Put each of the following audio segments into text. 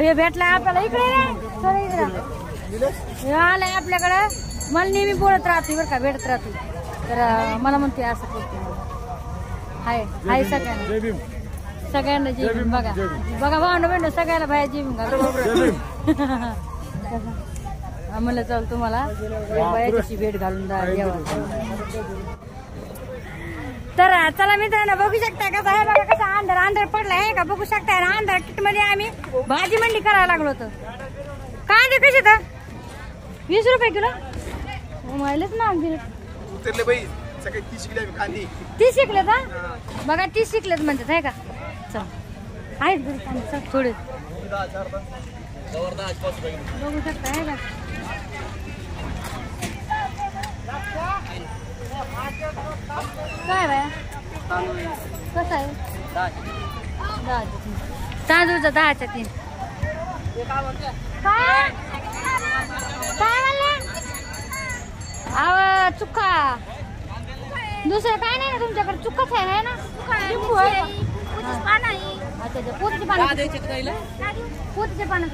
हे भेटलाय आपल्याला इकडे सर इकडे आलाय आपल्याकडं. मला नेहमी बोलत राहते बरं का, भेटत राहते. तर मला म्हणते असं करते. हाय हाय सगळ्यांना जय भीम. बघा बघा भावना बहिण सगळ्याला बाहेर जय भीम घालू. म्हणलं चल तुम्हाला बायाची भेट घालून द्यावा. तर चला मित्रांनो बघू शकता कसं आहे बघा, कसा अंधार पडला आहे का बघू शकता. अंधार किट मध्ये आम्ही भाजी मंडी करायला लागलो होतो. कांदे कसे तर 20 रुपये किलो. माहिलेच ना आमचे 30 शिकलेत. हा बघा 30 शिकलेत म्हणतात आहे का. चल आहेत थोडे बघू शकता आहे का. काय बाया कसं आहे तांदूळचा 10च्या 3. काय म्हणले चुक्का दुसरं काय नाही ना तुमच्याकडे. चुक्काच आहे ना. लिंबू आहे. अच्छा पोतीचे पानं पोतीचे पानं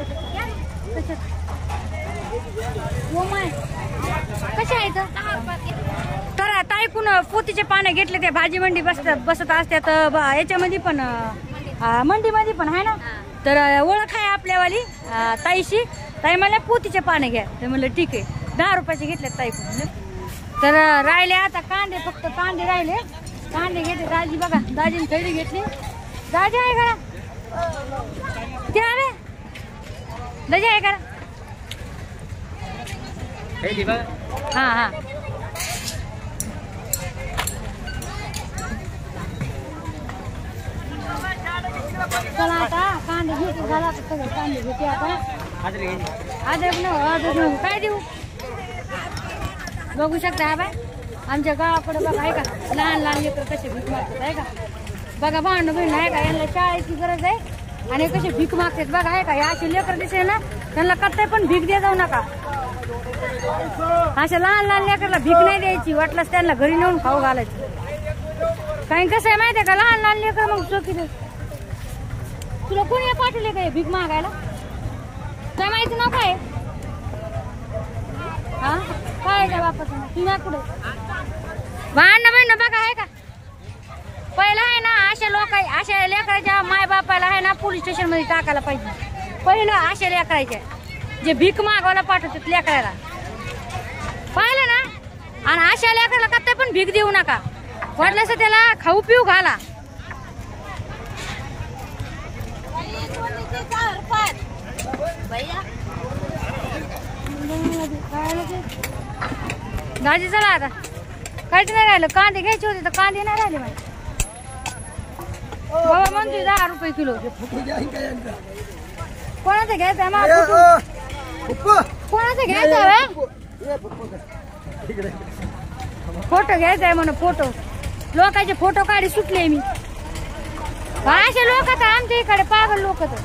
कसे आहेत. तर ताईकून पोतीचे पाने घेतले ते भाजी मंडी बसत असतात याच्यामध्ये पण मंडीमध्ये पण आहे ना. तर ओळख आहे आपल्यावाली ताईशी. ताई मला पोतीचे पाने घ्या. ते म्हणलं ठीक आहे. 10 रुपयाचे घेतले ताईकून. तर राहिले आता कांदे, फक्त कांदे राहिले. कांदे घेते दाजी. बघा दाजीने थैली घेतली. दाजी आहे का ते आले दाजी आहे का. हा हा चला आता कांदे घेते झाला. सगळे कांदे घेते आता. अद्रक काय देऊ बघू शकता. हा बाय आमच्या गावाकडे बघा आहे का लहान लहान लेकर कसे भीक मागतात आहे का. बघा भांडण बहीण आहे का. यांना शाळेची गरज आहे आणि कसे भीक मागतात बघा आहे का. या अशी लेकर दिसे ना त्यांना कत्ताय पण भीक दे जाऊ नका. अशा लहान लहान लेकरला भीक नाही द्यायची. वाटलंच त्यांना घरी नेऊन खाऊ घालायचं. काही कसं आहे माहितीये का लहान लहान लेकर मग चोकी दे. तुला कोणी पाठवले काय भीक मागायला. काय माहिती ना काय हा काय त्या बापाचं तुम्ही कुठे भांडण बहिण बघा आहे का. पहिला आहे ना अशा लेकराच्या माय बापाला आहे ना पोलीस स्टेशन मध्ये टाकायला पाहिजे. पहिलं अशा लेकरायच्या जे भीक मागायला पाठवतात लेकराला पाहिलं ना. आणि अशा लेकराला कत्ता पण भीक देऊ नका. वाटल्यास त्याला खाऊ पिऊ घाला. दाजी चला आता काहीच नाही राहिलं. कांदे घ्यायचे होते तर कांदे नाही राहिले माझे. बाबा म्हणते 10 रुपये किलो. कोणाचं घ्यायचं कोणाचं घ्यायचं फोटो घ्यायचाय म्हणून. फोटो लोकांचे फोटो काढी सुटले मी. असे लोक तर आमच्या इकडे पागल लोक तर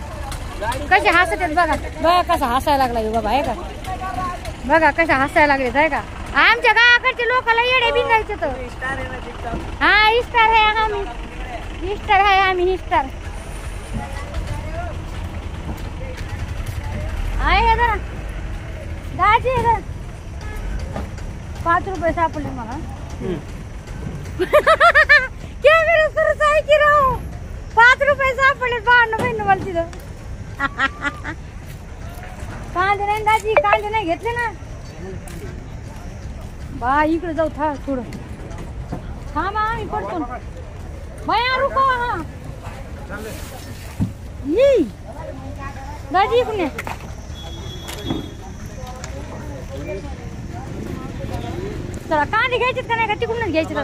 कसे हसत आहेत बघा. बघा कसा हसायला लागला बाबा आहे का. बघा कशा हसायला लागलेत आहे का. आमच्या गावाकडचे लोकांना येडे बिंदायचे तर. हा इस्टार आहे आम्ही. इस्टार आहे आम्ही. इस्टार आहे जरा दाजी जरा 5 रुपये सापडले मला. कॅमेरा सुरूच आहे की राव. 5 रुपये सापडले भांडण बहिण मला तिथं. कांदे नाही दाजी कांदे नाही घेतले ना. बा इकडे जाऊ थोडं थांबा आम्ही पडतो बाया रुको. हा दाजी इकडे चला कांदे घ्यायचे का नाही का तिकडूनच घ्यायचे.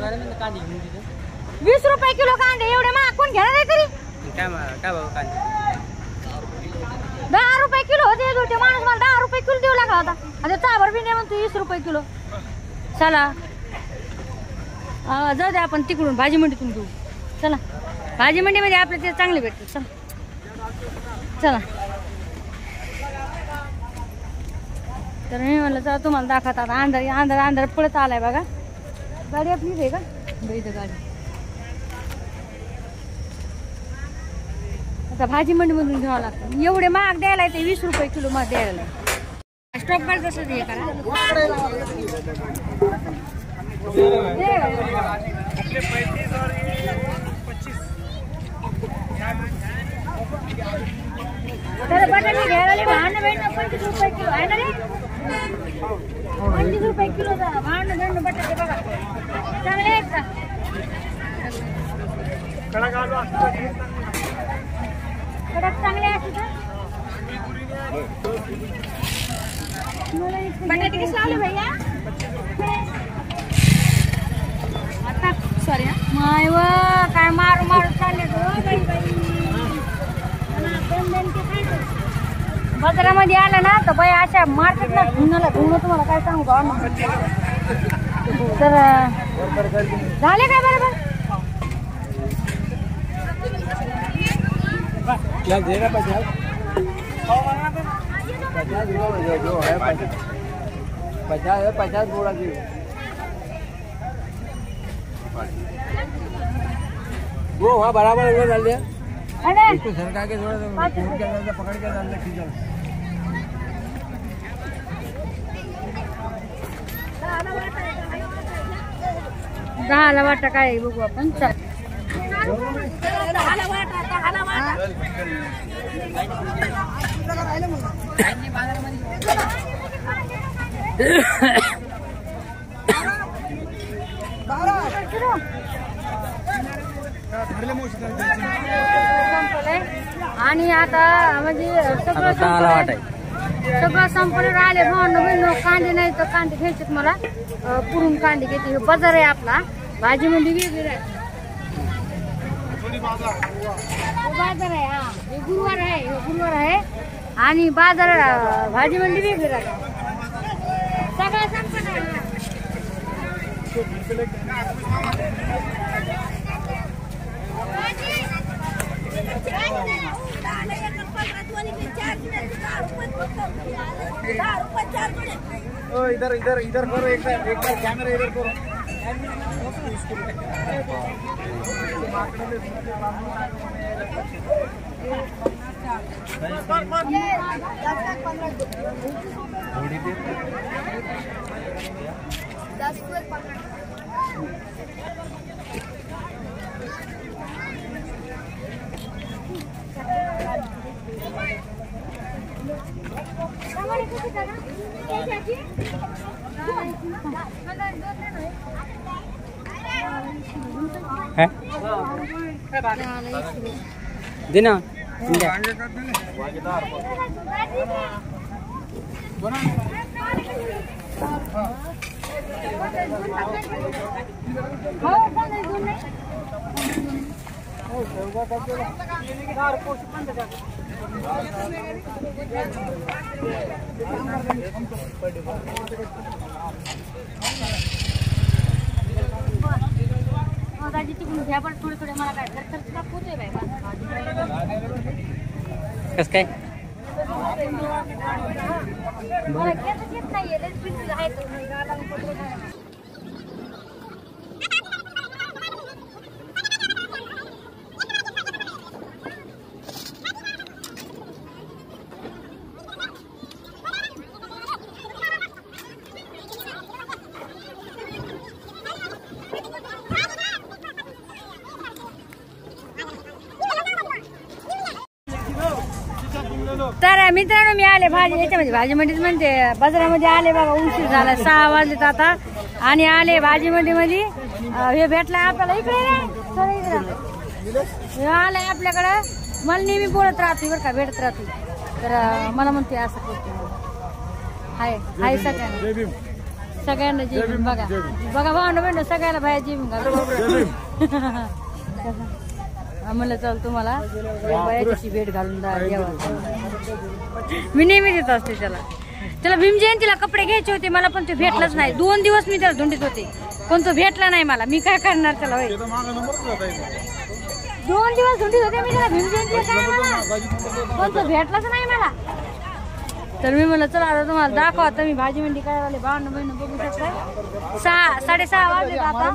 20 रुपये किलो कांदे एवढे महाग कोण घेणार आहे तरी. काय 10 रुपये किलो होते. माणूस मला 10 रुपये किलो देऊ लागला होता. आता चाबर बी नाही म्हणतो 20 रुपये किलो. चला जाऊ दे आपण तिकडून भाजी मंडीतून घेऊ. चला भाजी मंडीमध्ये आपल्या ते चांगले भेटते. चला चला. तर मी म्हणलं चला तुम्हाला दाखवतात. अंधार पळत आलाय बघा. गाडी आपलीच आहे का इथं गाडी. तर भाजी मंडीमधून घ्यावं लागतं. एवढे महाग द्यायला येते, 20 रुपये किलो महाग द्यायला. स्टॉक कार्ड कसं हे करा. तर बटाटे घ्यायला भांडण 25 रुपये किलो आहे ना रे. 25 रुपये किलो भांडण बटाटे बघा चांगले आहेत का. कडक चांगले असते का. बटाटे किती लावले भैया आता. सॉरी माय व काय मारू मारू चालले बाजारामध्ये आलं ना तर बाई अशा मार्केट ना धुण्याला धुणं तुम्हाला काय सांगू का. तर झाले काय बरोबर. क्या दे रहा 50 जो है 50 है 50 बोरा की वो वहाँ बराबर वो डाल दिया इसको सरका के थोड़ा सा पकड़ के डाल दिया ठीक है. 10 वाटा काय बघू आपण. आणि आता म्हणजे सगळं संपलं राहिले. भावनं कांदे नाही तर कांदे घ्यायचे मला पुरून कांदे घेते. हे बाजार आहे आपला. भाजी मंडी वेगळी आहे. बाजार आहे हा. हे गुरुवार आहे. हे गुरुवार आहे आणि बाजार भाजी मंडी वेगळी राहते. सगळं संपलं इधर इधर इधर करो एक बार कैमरा इधर करो. दिना दाजी तिकडून घ्या पण थोडे थोडे मला काय खर्च होतोय बाय. कस काय मला घेत नाहीये. तर मित्रांनो मी आले भाजी याच्यामध्ये भाजी मंडीत म्हणजे बाजारामध्ये आले बघा. उशीर झाला 6 वाजलेत आता आणि आले भाजी मंडीमध्ये. हे भेटलाय आपल्याला इकडे हे आलंय आपल्याकडे. मला नेहमी बोलत राहते बरं का, भेटत राहते. तर मला म्हणते असं करते. हाय हाय सगळ्यांना जय भीम. बघा बघा भावना बहिण सगळ्याला बाहेर जय भीम घालतो. म्हणलं चल तुम्हाला बायाची भेट घालून द्यावा. मी नेहमी देत असते त्याला भीम जयंतीला कपडे घ्यायचे होते मला, पण ते भेटलंच नाही. 2 दिवस मी त्याला धुंडीत होते पण तो भेटला नाही मला. मी काय करणार त्याला. 2 दिवस धुंडीत होते मी त्याला भीम जयंतीला काय मला, पण तो भेटलाच नाही मला. तर मी म्हणलं चला आता तुम्हाला दाखवा. आता मी भाजी मंडी करायला आले. भावना बहिण बघू शकताय. 6-6:30 वाजले आता.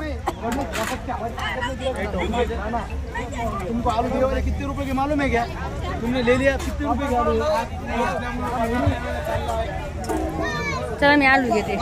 तुमको आलू कितने रुपए की मालूम है क्या? तुमने ले लिया कितने रुपए का? चला मी आलू घेते.